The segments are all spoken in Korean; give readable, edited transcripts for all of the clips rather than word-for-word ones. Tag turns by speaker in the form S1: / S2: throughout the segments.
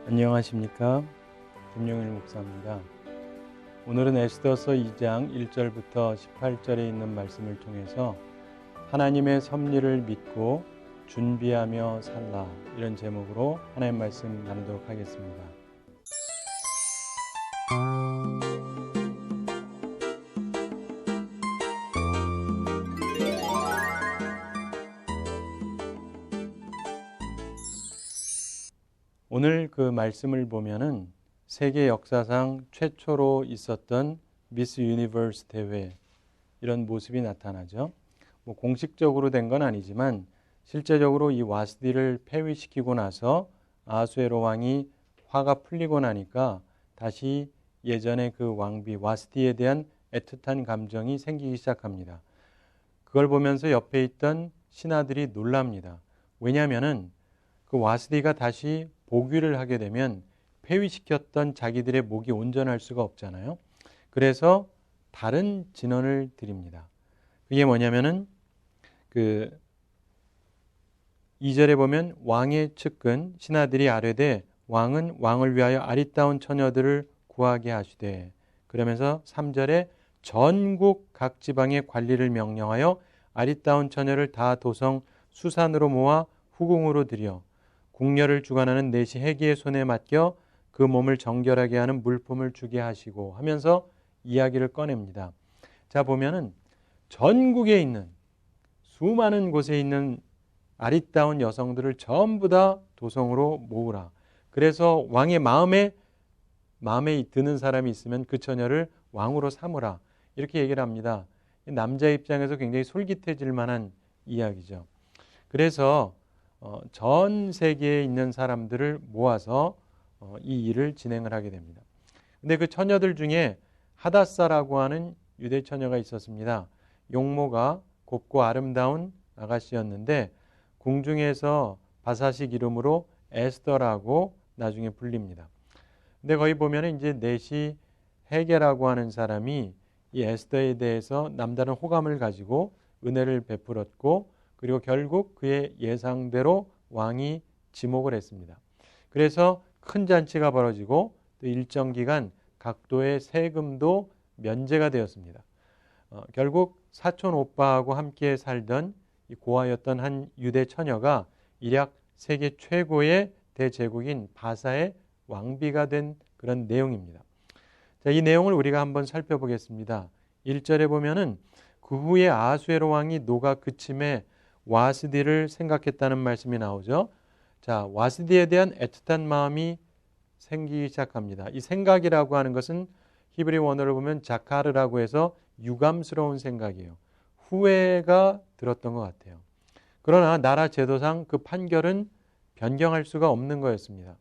S1: 안녕하십니까? 김용일 목사입니다. 오늘은 에스더서 2장 1절부터 18절에 있는 말씀을 통해서 하나님의 섭리를 믿고 준비하며 살라, 이런 제목으로 하나님 말씀 나누도록 하겠습니다. 오늘 그 말씀을 보면은 세계 역사상 최초로 있었던 미스 유니버스 대회, 이런 모습이 나타나죠. 공식적으로 된 건 아니지만 실제적으로 이 와스디를 폐위시키고 나서 아수에로 왕이 화가 풀리고 나니까 다시 예전의 그 왕비 와스디에 대한 애틋한 감정이 생기기 시작합니다. 그걸 보면서 옆에 있던 신하들이 놀랍니다. 왜냐하면은 그 와스디가 다시 복위를 하게 되면 폐위시켰던 자기들의 목이 온전할 수가 없잖아요. 그래서 다른 진언을 드립니다. 그게 뭐냐면은 그 2절에 보면 왕의 측근 신하들이 아뢰되 왕은 왕을 위하여 아리따운 처녀들을 구하게 하시되, 그러면서 3절에 전국 각 지방의 관리를 명령하여 아리따운 처녀를 다 도성 수산으로 모아 후궁으로 들여 궁녀를 주관하는 내시 해기의 손에 맡겨 그 몸을 정결하게 하는 물품을 주게 하시고 하면서 이야기를 꺼냅니다. 자, 보면은 전국에 있는 수많은 곳에 있는 아리따운 여성들을 전부 다 도성으로 모으라. 그래서 왕의 마음에 드는 사람이 있으면 그 처녀를 왕으로 삼으라, 이렇게 얘기를 합니다. 남자 입장에서 굉장히 솔깃해질 만한 이야기죠. 그래서 전 세계에 있는 사람들을 모아서 이 일을 진행을 하게 됩니다. 근데 그 처녀들 중에 하다사라고 하는 유대 처녀가 있었습니다. 용모가 곱고 아름다운 아가씨였는데 궁중에서 바사식 이름으로 에스더라고 나중에 불립니다. 근데 거기 보면 이제 내시 해게라고 하는 사람이 이 에스더에 대해서 남다른 호감을 가지고 은혜를 베풀었고, 그리고 결국 그의 예상대로 왕이 지목을 했습니다. 그래서 큰 잔치가 벌어지고 또 일정 기간 각도의 세금도 면제가 되었습니다. 결국 사촌 오빠하고 함께 살던 이 고아였던 한 유대 처녀가 일약 세계 최고의 대제국인 바사의 왕비가 된 그런 내용입니다. 자, 이 내용을 우리가 한번 살펴보겠습니다. 1절에 보면은 그 후에 아수에로 왕이 노가 그침에 와스디를 생각했다는 말씀이 나오죠. 자, 와스디에 대한 애틋한 마음이 생기기 시작합니다. 이 생각이라고 하는 것은 히브리 원어를 보면 자카르라고 해서 유감스러운 생각이에요. 후회가 들었던 것 같아요. 그러나 나라 제도상 그 판결은 변경할 수가 없는 거였습니다.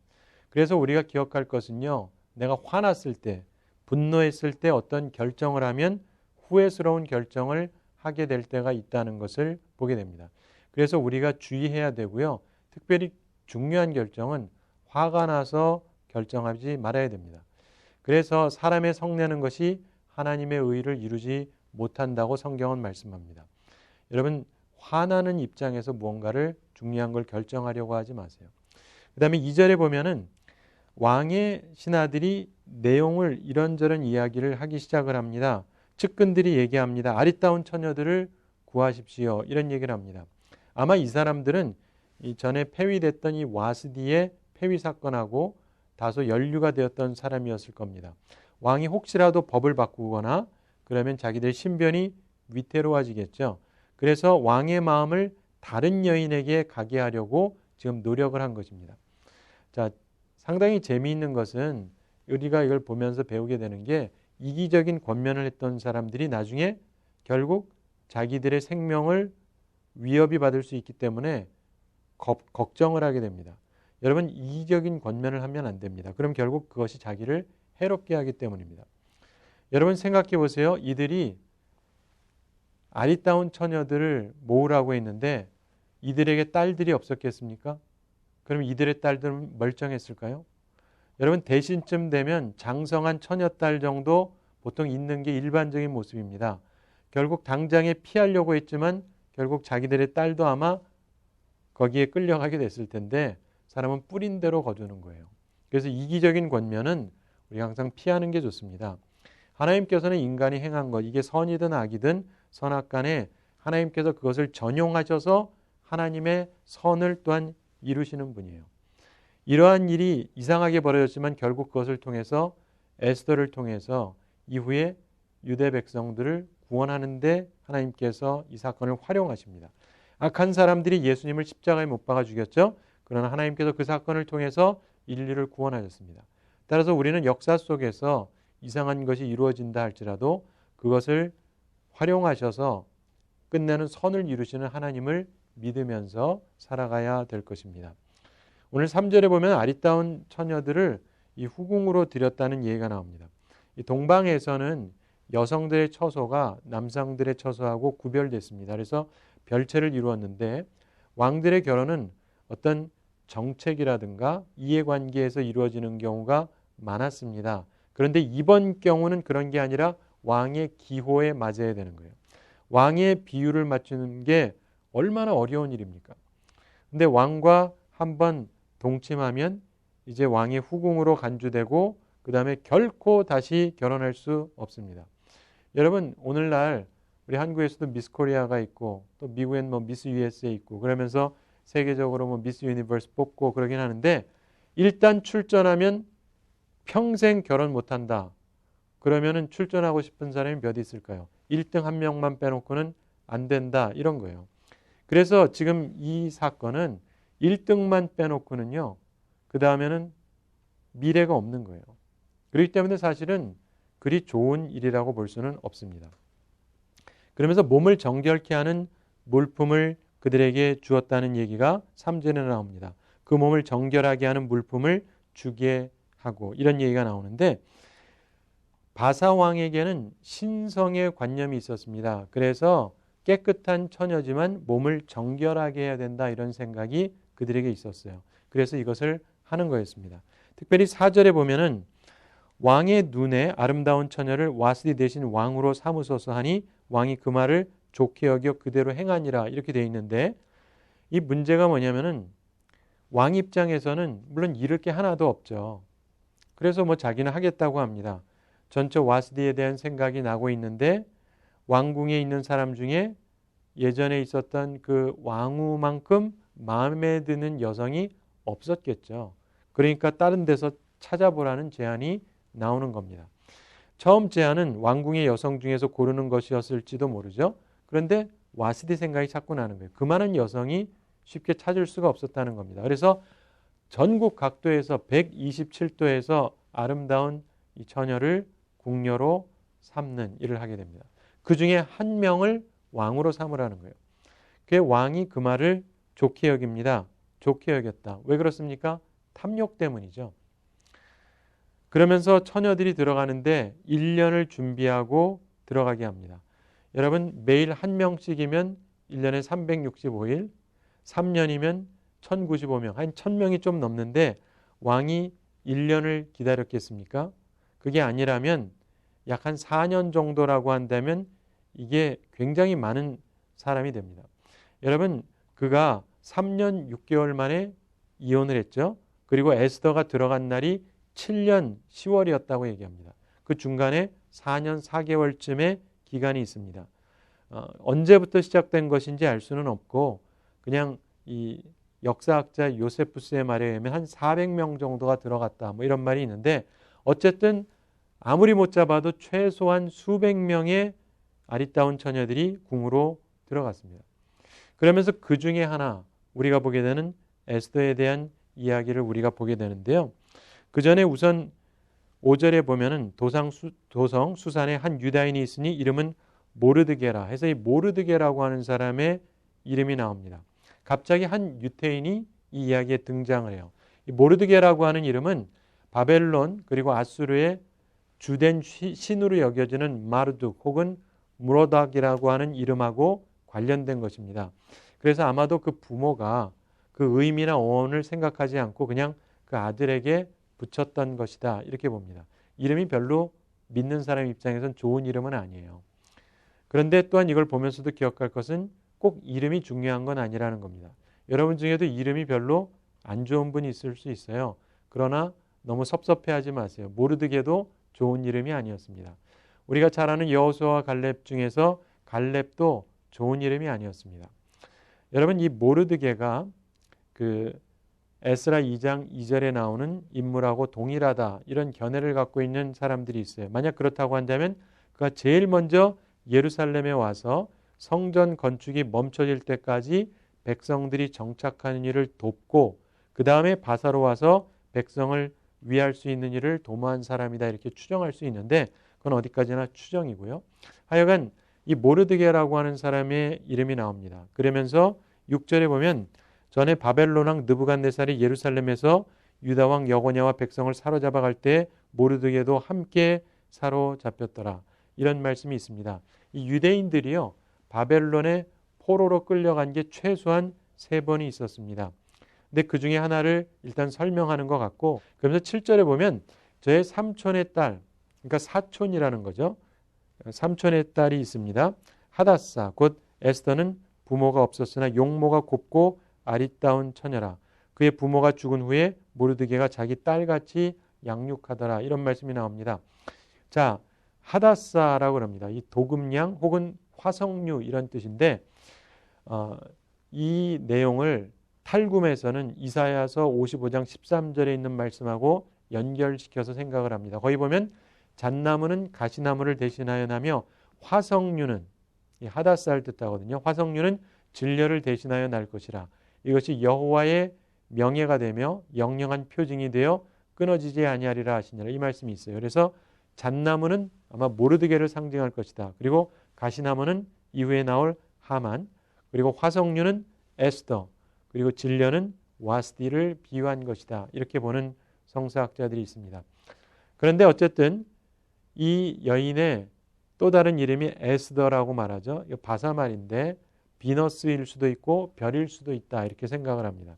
S1: 그래서 우리가 기억할 것은요, 내가 화났을 때, 분노했을 때 어떤 결정을 하면 후회스러운 결정을 하게 될 때가 있다는 것을 보게 됩니다. 그래서 우리가 주의해야 되고요, 특별히 중요한 결정은 화가 나서 결정하지 말아야 됩니다. 그래서 사람의 성내는 것이 하나님의 의를 이루지 못한다고 성경은 말씀합니다. 여러분, 화나는 입장에서 무언가를 중요한 걸 결정하려고 하지 마세요. 그 다음에 2절에 보면은 왕의 신하들이 내용을 이런저런 이야기를 하기 시작을 합니다. 측근들이 얘기합니다. 아리따운 처녀들을 구하십시오, 이런 얘기를 합니다. 아마 이 사람들은 전에 폐위됐던 이 와스디의 폐위 사건하고 다소 연류가 되었던 사람이었을 겁니다. 왕이 혹시라도 법을 바꾸거나 그러면 자기들 신변이 위태로워지겠죠. 그래서 왕의 마음을 다른 여인에게 가게 하려고 지금 노력을 한 것입니다. 자, 상당히 재미있는 것은 우리가 이걸 보면서 배우게 되는 게, 이기적인 권면을 했던 사람들이 나중에 결국 자기들의 생명을 위협이 받을 수 있기 때문에 걱정을 하게 됩니다. 여러분, 이기적인 권면을 하면 안 됩니다. 그럼 결국 그것이 자기를 해롭게 하기 때문입니다. 여러분 생각해 보세요. 이들이 아리따운 처녀들을 모으라고 했는데 이들에게 딸들이 없었겠습니까? 그럼 이들의 딸들은 멀쩡했을까요? 여러분, 대신쯤 되면 장성한 처녀딸 정도 보통 있는 게 일반적인 모습입니다. 결국 당장에 피하려고 했지만 결국 자기들의 딸도 아마 거기에 끌려가게 됐을 텐데 사람은 뿌린 대로 거두는 거예요. 그래서 이기적인 권면은 우리가 항상 피하는 게 좋습니다. 하나님께서는 인간이 행한 것, 이게 선이든 악이든 선악간에 하나님께서 그것을 전용하셔서 하나님의 선을 또한 이루시는 분이에요. 이러한 일이 이상하게 벌어졌지만 결국 그것을 통해서 에스더를 통해서 이후에 유대 백성들을 구원하는데 하나님께서 이 사건을 활용하십니다. 악한 사람들이 예수님을 십자가에 못 박아 죽였죠. 그러나 하나님께서 그 사건을 통해서 인류를 구원하셨습니다. 따라서 우리는 역사 속에서 이상한 것이 이루어진다 할지라도 그것을 활용하셔서 끝내는 선을 이루시는 하나님을 믿으면서 살아가야 될 것입니다. 오늘 3절에 보면 아리따운 처녀들을 이 후궁으로 들였다는 얘기가 나옵니다. 이 동방에서는 여성들의 처소가 남성들의 처소하고 구별됐습니다. 그래서 별채를 이루었는데 왕들의 결혼은 어떤 정책이라든가 이해관계에서 이루어지는 경우가 많았습니다. 그런데 이번 경우는 그런 게 아니라 왕의 기호에 맞아야 되는 거예요. 왕의 비율을 맞추는 게 얼마나 어려운 일입니까? 근데 왕과 한번 동침하면 이제 왕의 후궁으로 간주되고 그 다음에 결코 다시 결혼할 수 없습니다. 여러분 오늘날 우리 한국에서도 미스 코리아가 있고 또 미국엔 뭐 미스 USA 있고 그러면서 세계적으로 뭐 미스 유니버스 뽑고 그러긴 하는데 일단 출전하면 평생 결혼 못한다. 그러면은 출전하고 싶은 사람이 몇 있을까요? 1등 한 명만 빼놓고는 안 된다 이런 거예요. 그래서 지금 이 사건은 1등만 빼놓고는요. 그 다음에는 미래가 없는 거예요. 그렇기 때문에 사실은 그리 좋은 일이라고 볼 수는 없습니다. 그러면서 몸을 정결케 하는 물품을 그들에게 주었다는 얘기가 3절에 나옵니다. 그 몸을 정결하게 하는 물품을 주게 하고 이런 얘기가 나오는데 바사 왕에게는 신성의 관념이 있었습니다. 그래서 깨끗한 처녀지만 몸을 정결하게 해야 된다 이런 생각이 그들에게 있었어요. 그래서 이것을 하는 거였습니다. 특별히 4절에 보면은 왕의 눈에 아름다운 처녀를 와스디 대신 왕으로 삼으소서 하니 왕이 그 말을 좋게 여겨 그대로 행하니라 이렇게 되어 있는데 이 문제가 뭐냐면은 왕 입장에서는 물론 잃을 게 하나도 없죠. 그래서 뭐 자기는 하겠다고 합니다. 전처 와스디에 대한 생각이 나고 있는데 왕궁에 있는 사람 중에 예전에 있었던 그 왕후만큼 마음에 드는 여성이 없었겠죠. 그러니까 다른 데서 찾아보라는 제안이 나오는 겁니다. 처음 제안은 왕궁의 여성 중에서 고르는 것이었을지도 모르죠. 그런데 와스디 생각이 자꾸 나는 거예요. 그만한 여성이 쉽게 찾을 수가 없었다는 겁니다. 그래서 전국 각도에서 127도에서 아름다운 이 처녀를 궁녀로 삼는 일을 하게 됩니다. 그 중에 한 명을 왕으로 삼으라는 거예요. 그 왕이 그 말을 좋게 여깁니다. 좋게 여겼다. 왜 그렇습니까? 탐욕 때문이죠. 그러면서 처녀들이 들어가는데 1년을 준비하고 들어가게 합니다. 여러분 매일 한 명씩이면 1년에 365일, 3년이면 1095명, 한 1000명이 좀 넘는데 왕이 1년을 기다렸겠습니까? 그게 아니라면 약 한 4년 정도라고 한다면 이게 굉장히 많은 사람이 됩니다. 여러분 그가 3년 6개월 만에 이혼을 했죠. 그리고 에스더가 들어간 날이 7년 10월이었다고 얘기합니다. 그 중간에 4년 4개월쯤의 기간이 있습니다. 언제부터 시작된 것인지 알 수는 없고 그냥 이 역사학자 요세푸스의 말에 의하면 한 400명 정도가 들어갔다 뭐 이런 말이 있는데 어쨌든 아무리 못 잡아도 최소한 수백 명의 아리따운 처녀들이 궁으로 들어갔습니다. 그러면서 그 중에 하나 우리가 보게 되는 에스더에 대한 이야기를 우리가 보게 되는데요. 그 전에 우선 5절에 보면은 도성 수산에 한 유다인이 있으니 이름은 모르드게라 해서 이 모르드게라고 하는 사람의 이름이 나옵니다. 갑자기 한 유태인이 이 이야기에 등장을 해요. 이 모르드게라고 하는 이름은 바벨론 그리고 아수르의 주된 신으로 여겨지는 마르둑 혹은 무로닥이라고 하는 이름하고 관련된 것입니다. 그래서 아마도 그 부모가 그 의미나 어원을 생각하지 않고 그냥 그 아들에게 붙였던 것이다 이렇게 봅니다. 이름이 별로 믿는 사람 입장에선 좋은 이름은 아니에요. 그런데 또한 이걸 보면서도 기억할 것은 꼭 이름이 중요한 건 아니라는 겁니다. 여러분 중에도 이름이 별로 안 좋은 분이 있을 수 있어요. 그러나 너무 섭섭해하지 마세요. 모르드게도 좋은 이름이 아니었습니다. 우리가 잘 아는 여호수아와 갈렙 중에서 갈렙도 좋은 이름이 아니었습니다. 여러분, 이 모르드게가 그 에스라 2장 2절에 나오는 인물하고 동일하다, 이런 견해를 갖고 있는 사람들이 있어요. 만약 그렇다고 한다면 그가 제일 먼저 예루살렘에 와서 성전 건축이 멈춰질 때까지 백성들이 정착하는 일을 돕고 그 다음에 바사로 와서 백성을 위할 수 있는 일을 도모한 사람이다, 이렇게 추정할 수 있는데 그건 어디까지나 추정이고요. 하여간 이 모르드게라고 하는 사람의 이름이 나옵니다. 그러면서 6절에 보면 전에 바벨론 왕 느부갓네살이 예루살렘에서 유다 왕 여고냐와 백성을 사로잡아 갈 때 모르드게도 함께 사로잡혔더라, 이런 말씀이 있습니다. 이 유대인들이요, 바벨론에 포로로 끌려간 게 최소한 3번이 있었습니다. 근데 그 중에 하나를 일단 설명하는 것 같고, 그러면서 7절에 보면 저의 삼촌의 딸, 그러니까 사촌이라는 거죠. 삼촌의 딸이 있습니다. 하다사, 곧 에스더는 부모가 없었으나 용모가 곱고 아리따운 처녀라. 그의 부모가 죽은 후에 모르드게가 자기 딸같이 양육하더라, 이런 말씀이 나옵니다. 자, 하다사라고 그럽니다. 이 도금양 혹은 화석류, 이런 뜻인데 이 내용을 탈굼에서는 이사야서 55장 13절에 있는 말씀하고 연결시켜서 생각을 합니다. 거기 보면 잣나무는 가시나무를 대신하여 나며 화석류는, 이 하다사를 뜻하거든요. 화석류는 진려를 대신하여 날 것이라. 이것이 여호와의 명예가 되며 영영한 표징이 되어 끊어지지 아니하리라 하시니라, 이 말씀이 있어요. 그래서 잣나무는 아마 모르드게를 상징할 것이다. 그리고 가시나무는 이후에 나올 하만, 그리고 화석류는 에스더, 그리고 진려는 와스디를 비유한 것이다, 이렇게 보는 성서학자들이 있습니다. 그런데 어쨌든 이 여인의 또 다른 이름이 에스더라고 말하죠. 이거 바사말인데 비너스일 수도 있고 별일 수도 있다, 이렇게 생각을 합니다.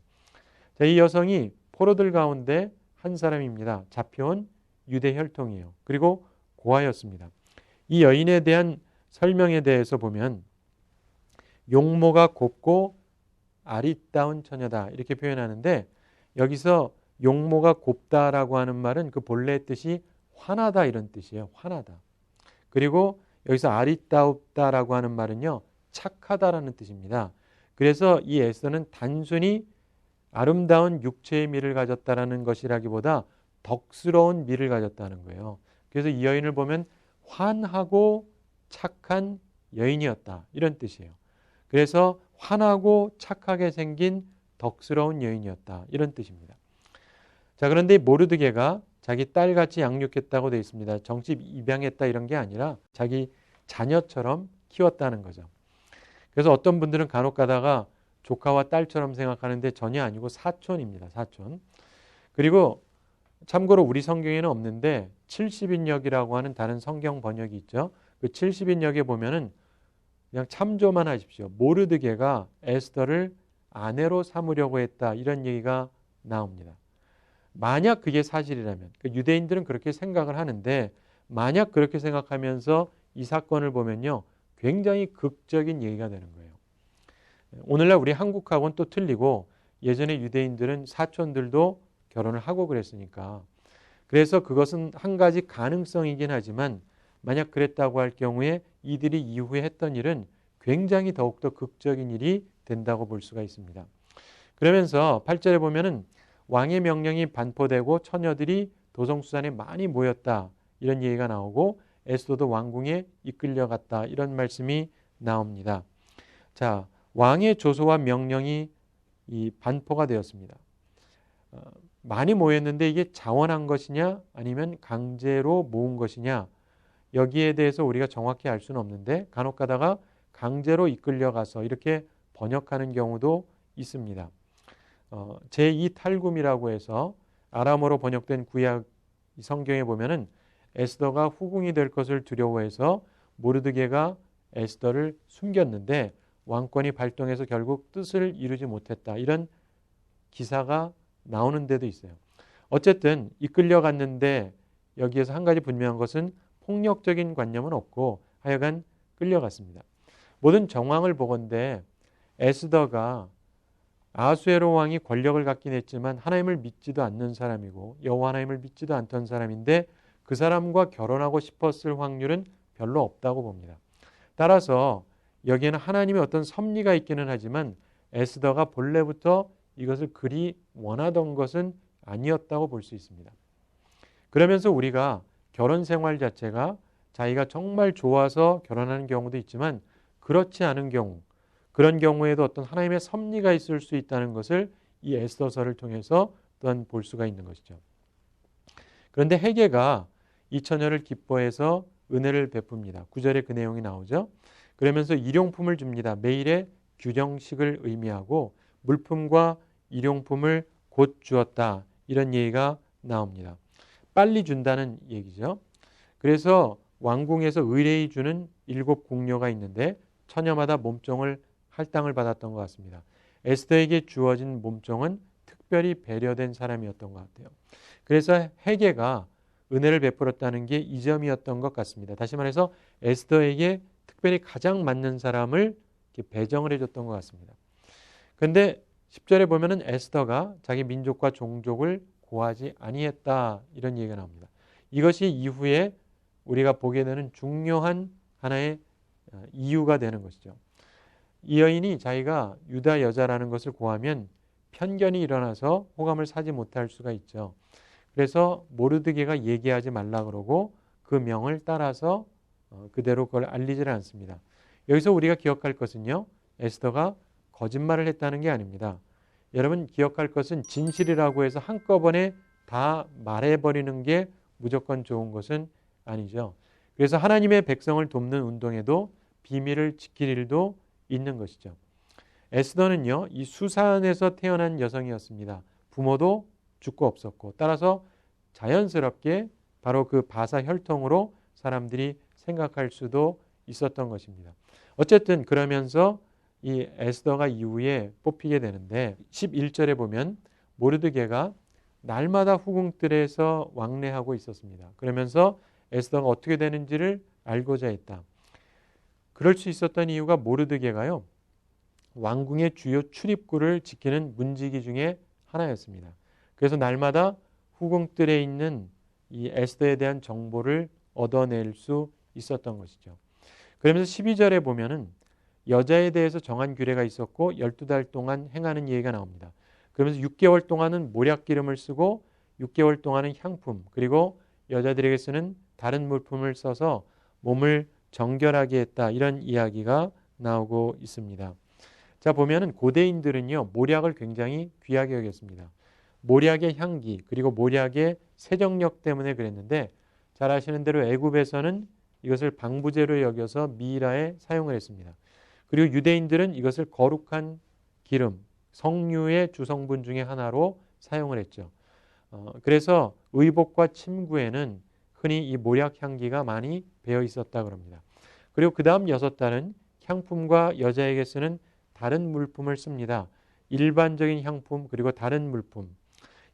S1: 자, 이 여성이 포로들 가운데 한 사람입니다. 잡혀온 유대 혈통이에요. 그리고 고아였습니다. 이 여인에 대한 설명에 대해서 보면 용모가 곱고 아리따운 처녀다, 이렇게 표현하는데 여기서 용모가 곱다라고 하는 말은 그 본래의 뜻이 환하다, 이런 뜻이에요. 환하다. 그리고 여기서 아리따웁다라고 하는 말은요, 착하다라는 뜻입니다. 그래서 이 에스더는 단순히 아름다운 육체의 미를 가졌다라는 것이라기보다 덕스러운 미를 가졌다는 거예요. 그래서 이 여인을 보면 환하고 착한 여인이었다, 이런 뜻이에요. 그래서 환하고 착하게 생긴 덕스러운 여인이었다, 이런 뜻입니다. 자, 그런데 모르드게가 자기 딸같이 양육했다고 되어 있습니다. 정식 입양했다, 이런 게 아니라 자기 자녀처럼 키웠다는 거죠. 그래서 어떤 분들은 간혹 가다가 조카와 딸처럼 생각하는데 전혀 아니고 사촌입니다. 사촌. 그리고 참고로 우리 성경에는 없는데 70인역이라고 하는 다른 성경 번역이 있죠. 그 70인역에 보면은 그냥 참조만 하십시오. 모르드게가 에스더를 아내로 삼으려고 했다, 이런 얘기가 나옵니다. 만약 그게 사실이라면, 유대인들은 그렇게 생각을 하는데 만약 그렇게 생각하면서 이 사건을 보면요, 굉장히 극적인 얘기가 되는 거예요. 오늘날 우리 한국하고는 또 틀리고 예전에 유대인들은 사촌들도 결혼을 하고 그랬으니까, 그래서 그것은 한 가지 가능성이긴 하지만 만약 그랬다고 할 경우에 이들이 이후에 했던 일은 굉장히 더욱더 극적인 일이 된다고 볼 수가 있습니다. 그러면서 8절에 보면은 왕의 명령이 반포되고 처녀들이 도성수산에 많이 모였다, 이런 얘기가 나오고 에스더도 왕궁에 이끌려갔다, 이런 말씀이 나옵니다. 자, 왕의 조소와 명령이 이 반포가 되었습니다. 많이 모였는데 이게 자원한 것이냐 아니면 강제로 모은 것이냐, 여기에 대해서 우리가 정확히 알 수는 없는데 간혹 가다가 강제로 이끌려가서 이렇게 번역하는 경우도 있습니다. 제2 탈굼이라고 해서 아람어로 번역된 구약 성경에 보면은 에스더가 후궁이 될 것을 두려워해서 모르드게가 에스더를 숨겼는데 왕권이 발동해서 결국 뜻을 이루지 못했다, 이런 기사가 나오는 데도 있어요. 어쨌든 이끌려갔는데 여기에서 한 가지 분명한 것은 폭력적인 관념은 없고 하여간 끌려갔습니다. 모든 정황을 보건대 에스더가 아하수에로 왕이 권력을 갖긴 했지만 하나님을 믿지도 않는 사람이고 여호와 하나님을 믿지도 않던 사람인데 그 사람과 결혼하고 싶었을 확률은 별로 없다고 봅니다. 따라서 여기에는 하나님의 어떤 섭리가 있기는 하지만 에스더가 본래부터 이것을 그리 원하던 것은 아니었다고 볼 수 있습니다. 그러면서 우리가 결혼 생활 자체가 자기가 정말 좋아서 결혼하는 경우도 있지만 그렇지 않은 경우, 그런 경우에도 어떤 하나님의 섭리가 있을 수 있다는 것을 이 에스더서를 통해서 또한 볼 수가 있는 것이죠. 그런데 헤게가 이 처녀를 기뻐해서 은혜를 베풉니다. 9절에 그 내용이 나오죠. 그러면서 일용품을 줍니다. 매일의 규정식을 의미하고 물품과 일용품을 곧 주었다. 이런 얘기가 나옵니다. 빨리 준다는 얘기죠. 그래서 왕궁에서 의뢰이 주는 7 궁녀가 있는데 처녀마다 몸종을 할당을 받았던 것 같습니다. 에스더에게 주어진 몸종은 특별히 배려된 사람이었던 것 같아요. 그래서 헤게가 은혜를 베풀었다는 게 이 점이었던 것 같습니다. 다시 말해서 에스더에게 특별히 가장 맞는 사람을 배정을 해줬던 것 같습니다. 그런데 10절에 보면은 에스더가 자기 민족과 종족을 고하지 아니했다 이런 얘기가 나옵니다. 이것이 이후에 우리가 보게 되는 중요한 하나의 이유가 되는 것이죠. 이 여인이 자기가 유다 여자라는 것을 고하면 편견이 일어나서 호감을 사지 못할 수가 있죠. 그래서 모르드게가 얘기하지 말라 그러고 그 명을 따라서 그대로 그걸 알리지를 않습니다. 여기서 우리가 기억할 것은요. 에스더가 거짓말을 했다는 게 아닙니다. 여러분 기억할 것은 진실이라고 해서 한꺼번에 다 말해버리는 게 무조건 좋은 것은 아니죠. 그래서 하나님의 백성을 돕는 운동에도 비밀을 지킬 일도 있는 것이죠. 에스더는요. 이 수산에서 태어난 여성이었습니다. 부모도 죽고 없었고 따라서 자연스럽게 바로 그 바사 혈통으로 사람들이 생각할 수도 있었던 것입니다. 어쨌든 그러면서 이 에스더가 이후에 뽑히게 되는데 11절에 보면 모르드게가 날마다 후궁들에서 왕래하고 있었습니다. 그러면서 에스더가 어떻게 되는지를 알고자 했다. 그럴 수 있었던 이유가 모르드게가요. 왕궁의 주요 출입구를 지키는 문지기 중에 하나였습니다. 그래서 날마다 후궁들에 있는 이 에스더에 대한 정보를 얻어낼 수 있었던 것이죠. 그러면서 12절에 보면은 여자에 대해서 정한 규례가 있었고 12달 동안 행하는 얘기가 나옵니다. 그러면서 6개월 동안은 모략기름을 쓰고 6개월 동안은 향품 그리고 여자들에게 쓰는 다른 물품을 써서 몸을 정결하게 했다. 이런 이야기가 나오고 있습니다. 자 보면은 고대인들은요. 모략을 굉장히 귀하게 여겼습니다. 모략의 향기 그리고 모략의 세정력 때문에 그랬는데 잘 아시는 대로 애굽에서는 이것을 방부제로 여겨서 미이라에 사용을 했습니다. 그리고 유대인들은 이것을 거룩한 기름, 성류의 주성분 중에 하나로 사용을 했죠. 그래서 의복과 침구에는 흔히 이 모략 향기가 많이 배어 있었다 그럽니다. 그리고 그 다음 6달은 향품과 여자에게 쓰는 다른 물품을 씁니다. 일반적인 향품 그리고 다른 물품.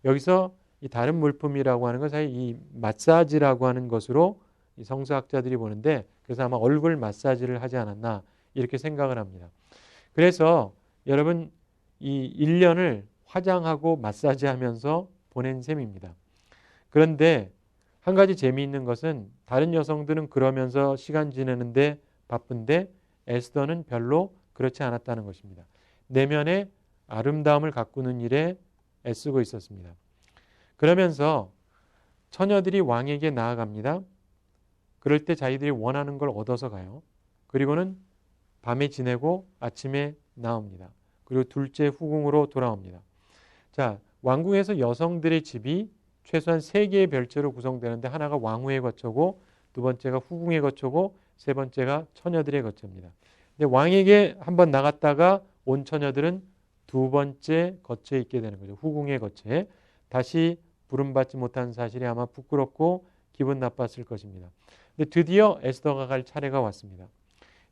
S1: 여기서 이 다른 물품이라고 하는 건 사실 이 마사지라고 하는 것으로 이 성서학자들이 보는데 그래서 아마 얼굴 마사지를 하지 않았나 이렇게 생각을 합니다. 그래서 여러분 이 1년을 화장하고 마사지하면서 보낸 셈입니다. 그런데 한 가지 재미있는 것은 다른 여성들은 그러면서 시간 지내는데 바쁜데 에스더는 별로 그렇지 않았다는 것입니다. 내면의 아름다움을 가꾸는 일에 애쓰고 있었습니다. 그러면서 처녀들이 왕에게 나아갑니다. 그럴 때 자기들이 원하는 걸 얻어서 가요. 그리고는 밤에 지내고 아침에 나옵니다. 그리고 둘째 후궁으로 돌아옵니다. 자, 왕궁에서 여성들의 집이 최소한 3개의 별채로 구성되는데 하나가 왕후의 거처고 두 번째가 후궁의 거처고 세 번째가 처녀들의 거처입니다. 근데 왕에게 한번 나갔다가 온 처녀들은 두 번째 거처에 있게 되는 거죠. 후궁의 거처에. 다시 부름받지 못한 사실이 아마 부끄럽고 기분 나빴을 것입니다. 근데 드디어 에스더가 갈 차례가 왔습니다.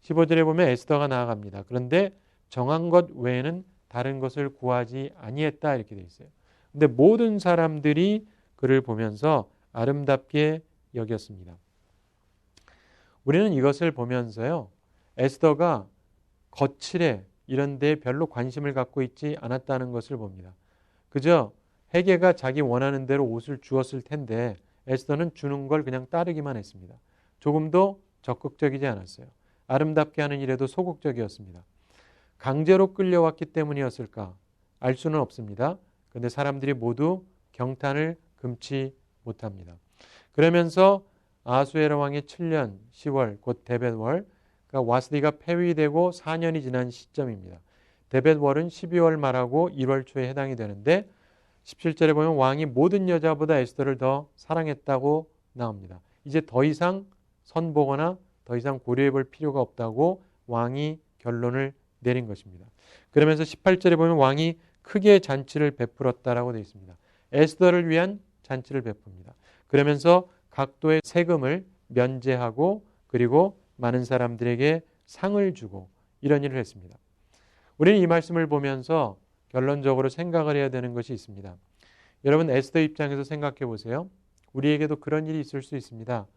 S1: 15절에 보면 에스더가 나아갑니다. 그런데 정한 것 외에는 다른 것을 구하지 아니했다 이렇게 되어 있어요. 근데 모든 사람들이 그를 보면서 아름답게 여겼습니다. 우리는 이것을 보면서요. 에스더가 거칠해 이런 데 별로 관심을 갖고 있지 않았다는 것을 봅니다. 그저 헤게가 자기 원하는 대로 옷을 주었을 텐데 에스더는 주는 걸 그냥 따르기만 했습니다. 조금도 적극적이지 않았어요. 아름답게 하는 일에도 소극적이었습니다. 강제로 끌려왔기 때문이었을까? 알 수는 없습니다. 그런데 사람들이 모두 경탄을 금치 못합니다. 그러면서 아수에로 왕의 7년 10월 곧 데벳월, 그러니까 와스디가 폐위되고 4년이 지난 시점입니다. 데벳월은 12월 말하고 1월 초에 해당이 되는데 17절에 보면 왕이 모든 여자보다 에스더를 더 사랑했다고 나옵니다. 이제 더 이상 선보거나 더 이상 고려해 볼 필요가 없다고 왕이 결론을 내린 것입니다. 그러면서 18절에 보면 왕이 크게 잔치를 베풀었다라고 되어 있습니다. 에스더를 위한 잔치를 베풉니다. 그러면서 각도의 세금을 면제하고 그리고 많은 사람들에게 상을 주고 이런 일을 했습니다. 우리는 이 말씀을 보면서 결론적으로 생각을 해야 되는 것이 있습니다. 여러분 에스더 입장에서 생각해 보세요. 우리에게도 그런 일이 있을 수 있습니다.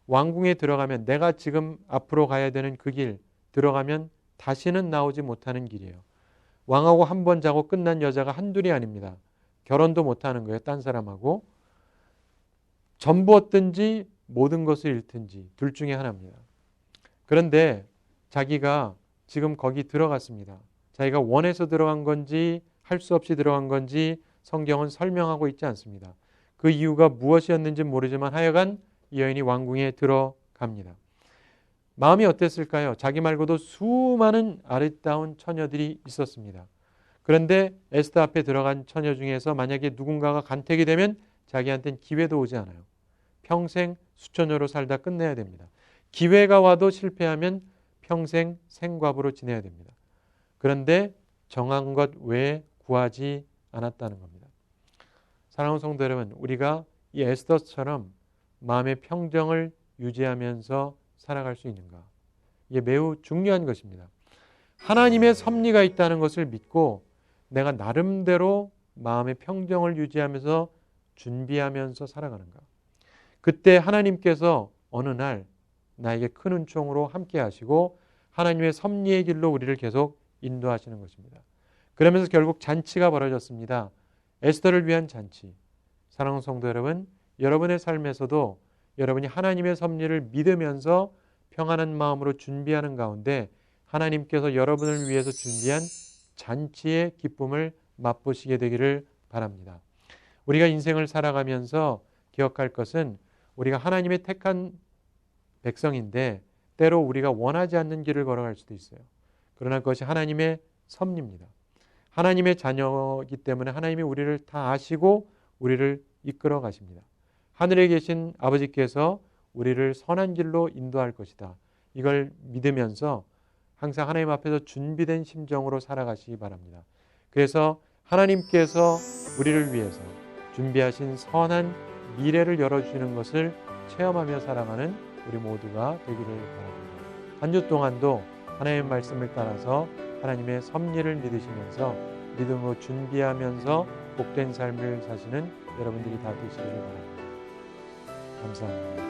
S1: 왕궁에 들어가면 내가 지금 앞으로 가야 되는 그 길 들어가면 다시는 나오지 못하는 길이에요. 왕하고 한 번 자고 끝난 여자가 한둘이 아닙니다. 결혼도 못하는 거예요. 딴 사람하고. 전부 얻든지 모든 것을 잃든지 둘 중에 하나입니다. 그런데 자기가 지금 거기 들어갔습니다. 자기가 원해서 들어간 건지 할 수 없이 들어간 건지 성경은 설명하고 있지 않습니다. 그 이유가 무엇이었는지 모르지만 하여간 이 여인이 왕궁에 들어갑니다. 마음이 어땠을까요? 자기 말고도 수많은 아름다운 처녀들이 있었습니다. 그런데 에스더 앞에 들어간 처녀 중에서 만약에 누군가가 간택이 되면 자기한테는 기회도 오지 않아요. 평생 수처녀로 살다 끝내야 됩니다. 기회가 와도 실패하면 평생 생과부로 지내야 됩니다. 그런데 정한 것 외에 구하지 않았다는 겁니다. 사랑하는 성도 여러분, 우리가 이 에스더처럼 마음의 평정을 유지하면서 살아갈 수 있는가? 이게 매우 중요한 것입니다. 하나님의 섭리가 있다는 것을 믿고 내가 나름대로 마음의 평정을 유지하면서 준비하면서 살아가는가? 그때 하나님께서 어느 날 나에게 큰 은총으로 함께 하시고 하나님의 섭리의 길로 우리를 계속 인도하시는 것입니다. 그러면서 결국 잔치가 벌어졌습니다. 에스더를 위한 잔치. 사랑하는 성도 여러분, 여러분의 삶에서도 여러분이 하나님의 섭리를 믿으면서 평안한 마음으로 준비하는 가운데 하나님께서 여러분을 위해서 준비한 잔치의 기쁨을 맛보시게 되기를 바랍니다. 우리가 인생을 살아가면서 기억할 것은 우리가 하나님의 택한 백성인데 때로 우리가 원하지 않는 길을 걸어갈 수도 있어요. 그러나 그것이 하나님의 섭리입니다. 하나님의 자녀이기 때문에 하나님이 우리를 다 아시고 우리를 이끌어 가십니다. 하늘에 계신 아버지께서 우리를 선한 길로 인도할 것이다. 이걸 믿으면서 항상 하나님 앞에서 준비된 심정으로 살아가시기 바랍니다. 그래서 하나님께서 우리를 위해서 준비하신 선한 미래를 열어주시는 것을 체험하며 살아가는 우리 모두가 되기를 바랍니다. 한 주 동안도 하나님의 말씀을 따라서 하나님의 섭리를 믿으시면서 믿음으로 준비하면서 복된 삶을 사시는 여러분들이 다 되시기를 바랍니다. 감사합니다.